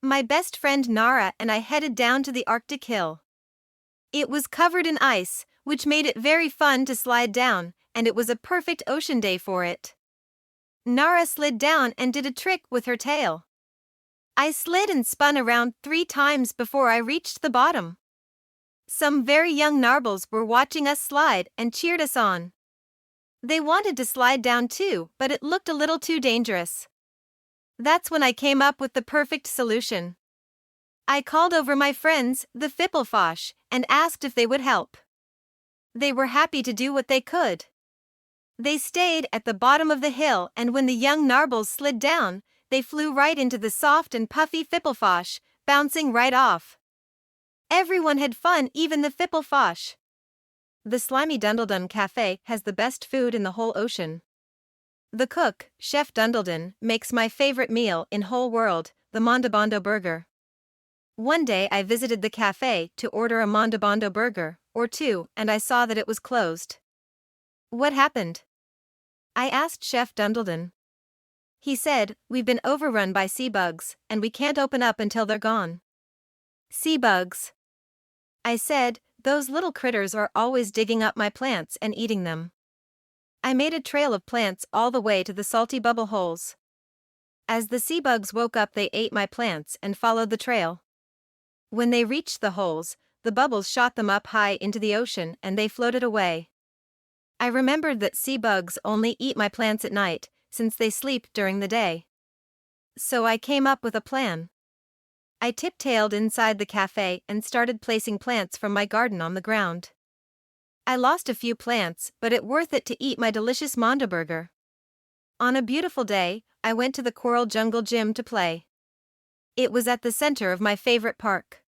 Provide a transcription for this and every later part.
My best friend Nara and I headed down to the Arctic hill. It was covered in ice, which made it very fun to slide down, and it was a perfect ocean day for it. Nara slid down and did a trick with her tail. I slid and spun around 3 times before I reached the bottom. Some very young narbles were watching us slide and cheered us on. They wanted to slide down too, but it looked a little too dangerous. That's when I came up with the perfect solution. I called over my friends, the Fippelfosh, and asked if they would help. They were happy to do what they could. They stayed at the bottom of the hill, and when the young narbles slid down, they flew right into the soft and puffy Fippelfosh, bouncing right off. Everyone had fun, even the Fippelfosh. The slimy DUNDLEDUN cafe has the best food in the whole ocean. The cook, Chef DUNDLEDUN, makes my favorite meal in whole world, the Mondabondo burger. One day I visited the cafe to order a Mondabondo burger, or 2, and I saw that it was closed. What happened? I asked Chef DUNDLEDUN. He said, we've been overrun by Seabugs, and we can't open up until they're gone. Seabugs. I said, those little critters are always digging up my plants and eating them. I made a trail of plants all the way to the salty bubble holes. As the Seabugs woke up, they ate my plants and followed the trail. When they reached the holes, the bubbles shot them up high into the ocean and they floated away. I remembered that Seabugs only eat my plants at night, since they sleep during the day. So I came up with a plan. I tiptailed inside the cafe and started placing plants from my garden on the ground. I lost a few plants, but it worth it to eat my delicious Monda burger. On a beautiful day, I went to the Coral Jungle Gym to play. It was at the center of my favorite park.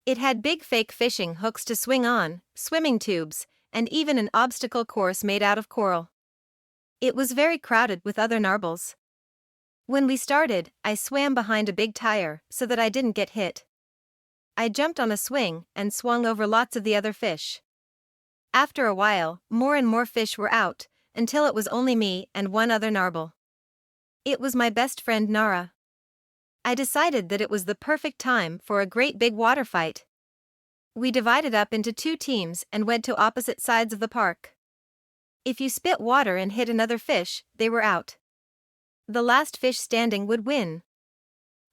It had big fake fishing hooks to swing on, swimming tubes, and even an obstacle course made out of coral. It was very crowded with other narbles. When we started, I swam behind a big tire so that I didn't get hit. I jumped on a swing and swung over lots of the other fish. After a while, more and more fish were out, until it was only me and one other narble. It was my best friend Nara. I decided that it was the perfect time for a great big water fight. We divided up into 2 teams and went to opposite sides of the park. If you spit water and hit another fish, they were out. The last fish standing would win.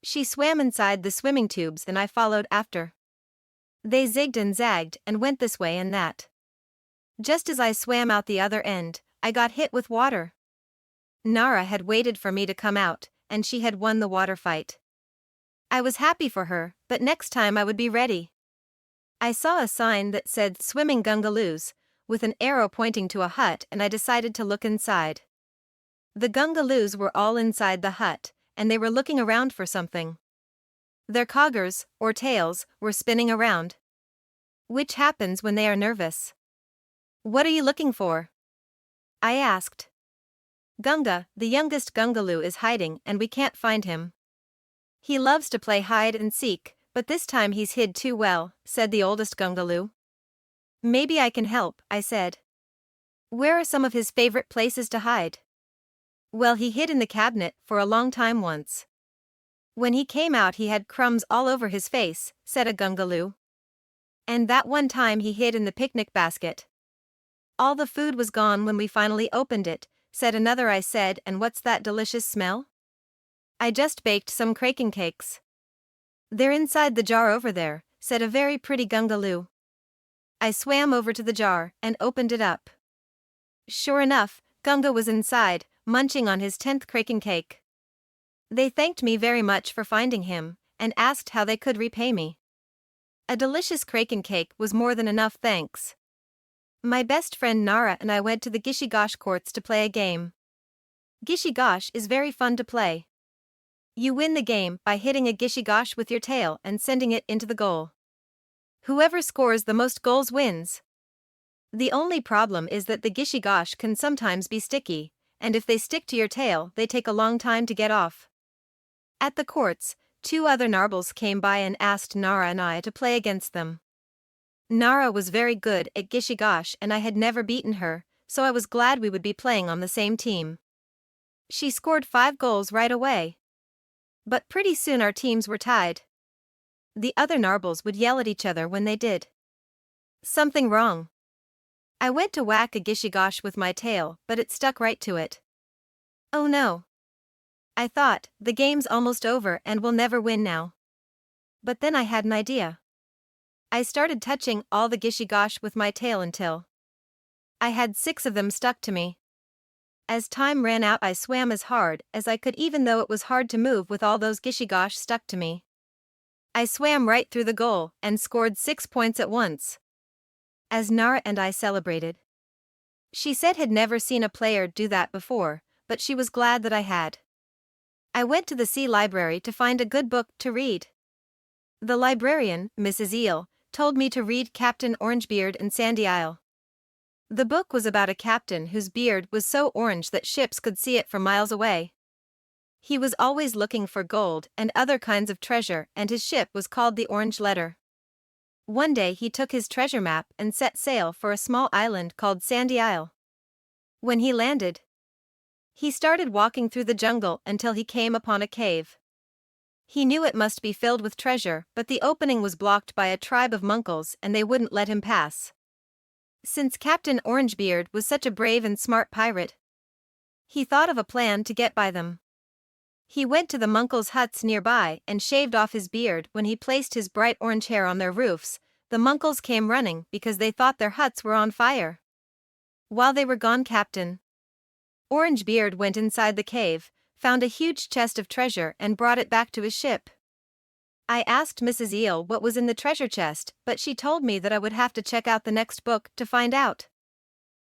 She swam inside the swimming tubes and I followed after. They zigged and zagged and went this way and that. Just as I swam out the other end, I got hit with water. Nara had waited for me to come out, and she had won the water fight. I was happy for her, but next time I would be ready. I saw a sign that said Swimming Gungaloos, with an arrow pointing to a hut, and I decided to look inside. The Gungaloos were all inside the hut, and they were looking around for something. Their coggers, or tails, were spinning around. Which happens when they are nervous. What are you looking for? I asked. Gunga, the youngest Gungaloo, is hiding and we can't find him. He loves to play hide and seek, but this time he's hid too well, said the oldest Gungaloo. Maybe I can help, I said. Where are some of his favorite places to hide? Well, he hid in the cabinet for a long time once. When he came out he had crumbs all over his face, said a Gungaloo. And that one time he hid in the picnic basket. All the food was gone when we finally opened it, said another. I said, and what's that delicious smell? I just baked some kraken cakes. They're inside the jar over there, said a very pretty Gungaloo. I swam over to the jar and opened it up. Sure enough, Gunga was inside, munching on his 10th kraken cake. They thanked me very much for finding him, and asked how they could repay me. A delicious kraken cake was more than enough thanks. My best friend Nara and I went to the GISHY-GOSH courts to play a game. GISHY-GOSH is very fun to play. You win the game by hitting a GISHY-GOSH with your tail and sending it into the goal. Whoever scores the most goals wins. The only problem is that the GISHY-GOSH can sometimes be sticky, and if they stick to your tail, they take a long time to get off. At the courts, 2 other narbles came by and asked Nara and I to play against them. Nara was very good at GISHY-GOSH and I had never beaten her, so I was glad we would be playing on the same team. She scored 5 goals right away. But pretty soon our teams were tied. The other Narbles would yell at each other when they did something wrong. I went to whack a Gishy-Gosh with my tail, but it stuck right to it. Oh no. I thought, the game's almost over and we'll never win now. But then I had an idea. I started touching all the Gishy-Gosh with my tail until I had 6 of them stuck to me. As time ran out, I swam as hard as I could, even though it was hard to move with all those Gishy-Gosh stuck to me. I swam right through the goal and scored 6 points at once. As Nara and I celebrated. She said had never seen a player do that before, but she was glad that I had. I went to the sea library to find a good book to read. The librarian, Mrs. Eel, told me to read Captain Orangebeard and Sandy Isle. The book was about a captain whose beard was so orange that ships could see it from miles away. He was always looking for gold and other kinds of treasure, and his ship was called the Orange Letter. One day he took his treasure map and set sail for a small island called Sandy Isle. When he landed, he started walking through the jungle until he came upon a cave. He knew it must be filled with treasure, but the opening was blocked by a tribe of Munkles and they wouldn't let him pass. Since Captain Orangebeard was such a brave and smart pirate, he thought of a plan to get by them. He went to the Munkles' huts nearby and shaved off his beard. When he placed his bright orange hair on their roofs, the Munkles came running because they thought their huts were on fire. While they were gone, Captain Orangebeard went inside the cave, found a huge chest of treasure and brought it back to his ship. I asked Mrs. Eel what was in the treasure chest, but she told me that I would have to check out the next book to find out.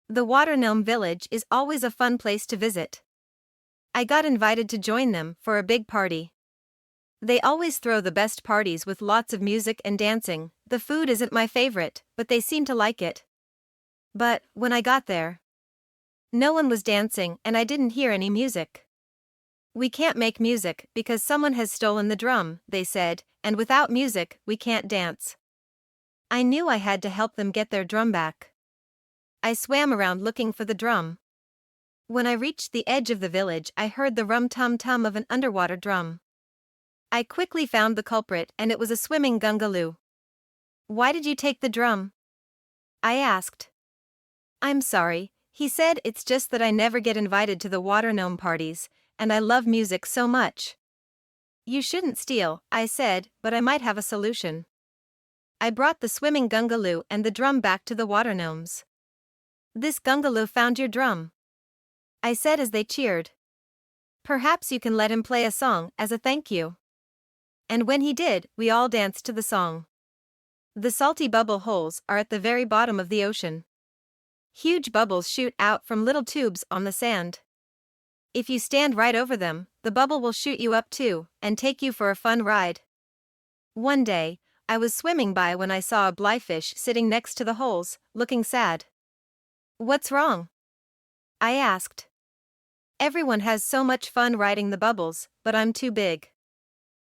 The Water Gnome Village is always a fun place to visit. I got invited to join them for a big party. They always throw the best parties with lots of music and dancing. The food isn't my favorite, but they seem to like it. But, when I got there, no one was dancing and I didn't hear any music. We can't make music because someone has stolen the drum, they said, and without music, we can't dance. I knew I had to help them get their drum back. I swam around looking for the drum. When I reached the edge of the village, I heard the rum-tum-tum of an underwater drum. I quickly found the culprit, and it was a swimming Gungaloo. "Why did you take the drum?" I asked. "I'm sorry," he said. "It's just that I never get invited to the water gnome parties, and I love music so much." "You shouldn't steal," I said, "but I might have a solution." I brought the swimming Gungaloo and the drum back to the water gnomes. "This Gungaloo found your drum," I said as they cheered. "Perhaps you can let him play a song as a thank you." And when he did, we all danced to the song. The salty bubble holes are at the very bottom of the ocean. Huge bubbles shoot out from little tubes on the sand. If you stand right over them, the bubble will shoot you up too, and take you for a fun ride. One day, I was swimming by when I saw a blyfish sitting next to the holes, looking sad. "What's wrong?" I asked. "Everyone has so much fun riding the bubbles, but I'm too big.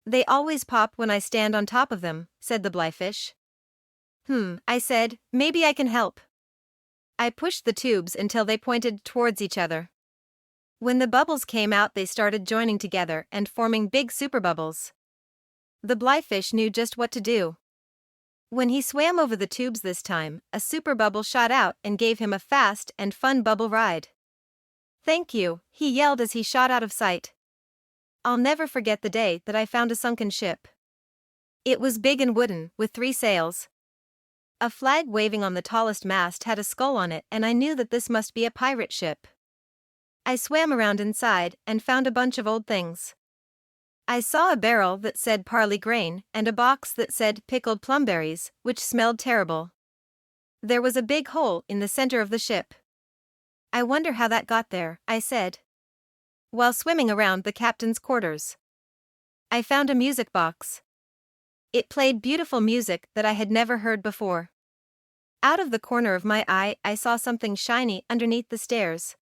They always pop when I stand on top of them," said the blyfish. I said, "maybe I can help." I pushed the tubes until they pointed towards each other. When the bubbles came out, they started joining together and forming big superbubbles. The blyfish knew just what to do. When he swam over the tubes this time, a super bubble shot out and gave him a fast and fun bubble ride. "Thank you," he yelled as he shot out of sight. I'll never forget the day that I found a sunken ship. It was big and wooden, with 3 sails. A flag waving on the tallest mast had a skull on it, and I knew that this must be a pirate ship. I swam around inside and found a bunch of old things. I saw a barrel that said parley grain and a box that said pickled plumberries, which smelled terrible. There was a big hole in the center of the ship. "I wonder how that got there," I said, while swimming around the captain's quarters. I found a music box. It played beautiful music that I had never heard before. Out of the corner of my eye, I saw something shiny underneath the stairs.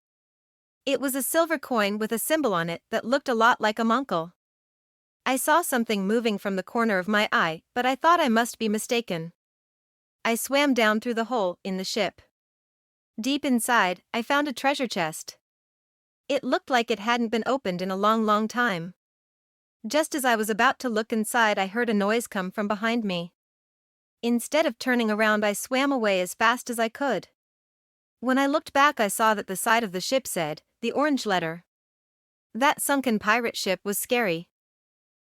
It was a silver coin with a symbol on it that looked a lot like a monkle. I saw something moving from the corner of my eye, but I thought I must be mistaken. I swam down through the hole in the ship. Deep inside, I found a treasure chest. It looked like it hadn't been opened in a long, long time. Just as I was about to look inside, I heard a noise come from behind me. Instead of turning around, I swam away as fast as I could. When I looked back, I saw that the side of the ship said, "The Orange Letter." That sunken pirate ship was scary.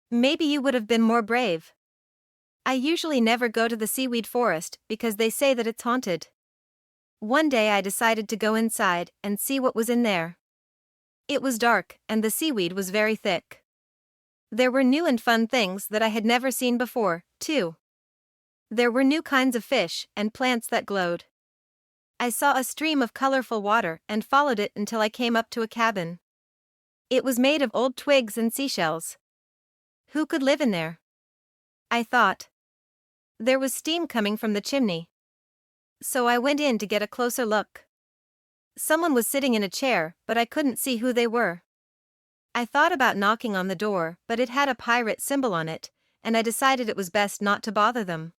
Maybe you would have been more brave. I usually never go to the seaweed forest because they say that it's haunted. One day I decided to go inside and see what was in there. It was dark, and the seaweed was very thick. There were new and fun things that I had never seen before, too. There were new kinds of fish and plants that glowed. I saw a stream of colorful water and followed it until I came up to a cabin. It was made of old twigs and seashells. Who could live in there? I thought. There was steam coming from the chimney. So I went in to get a closer look. Someone was sitting in a chair, but I couldn't see who they were. I thought about knocking on the door, but it had a pirate symbol on it, and I decided it was best not to bother them.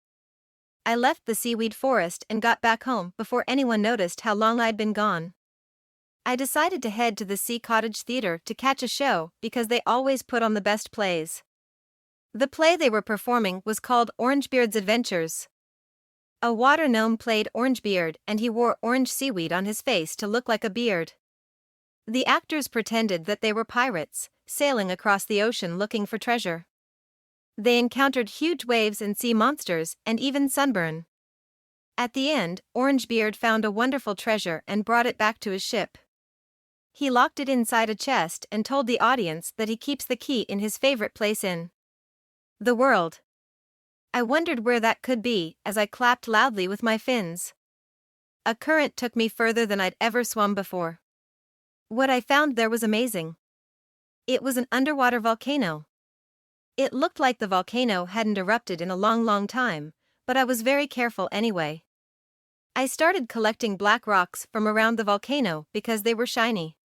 I left the seaweed forest and got back home before anyone noticed how long I'd been gone. I decided to head to the Sea Cottage Theater to catch a show because they always put on the best plays. The play they were performing was called Orangebeard's Adventures. A water gnome played Orangebeard, and he wore orange seaweed on his face to look like a beard. The actors pretended that they were pirates, sailing across the ocean looking for treasure. They encountered huge waves and sea monsters, and even sunburn. At the end, Orangebeard found a wonderful treasure and brought it back to his ship. He locked it inside a chest and told the audience that he keeps the key in his favorite place in the world. I wondered where that could be as I clapped loudly with my fins. A current took me further than I'd ever swum before. What I found there was amazing. It was an underwater volcano. It looked like the volcano hadn't erupted in a long time, but I was very careful anyway. I started collecting black rocks from around the volcano because they were shiny.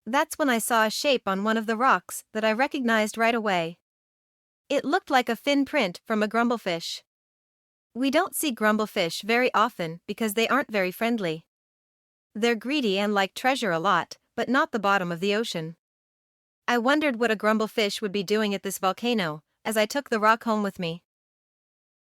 That's when I saw a shape on one of the rocks that I recognized right away. It looked like a fin print from a grumblefish. We don't see grumblefish very often because they aren't very friendly. They're greedy and like treasure a lot, but not the bottom of the ocean. I wondered what a grumblefish would be doing at this volcano, as I took the rock home with me.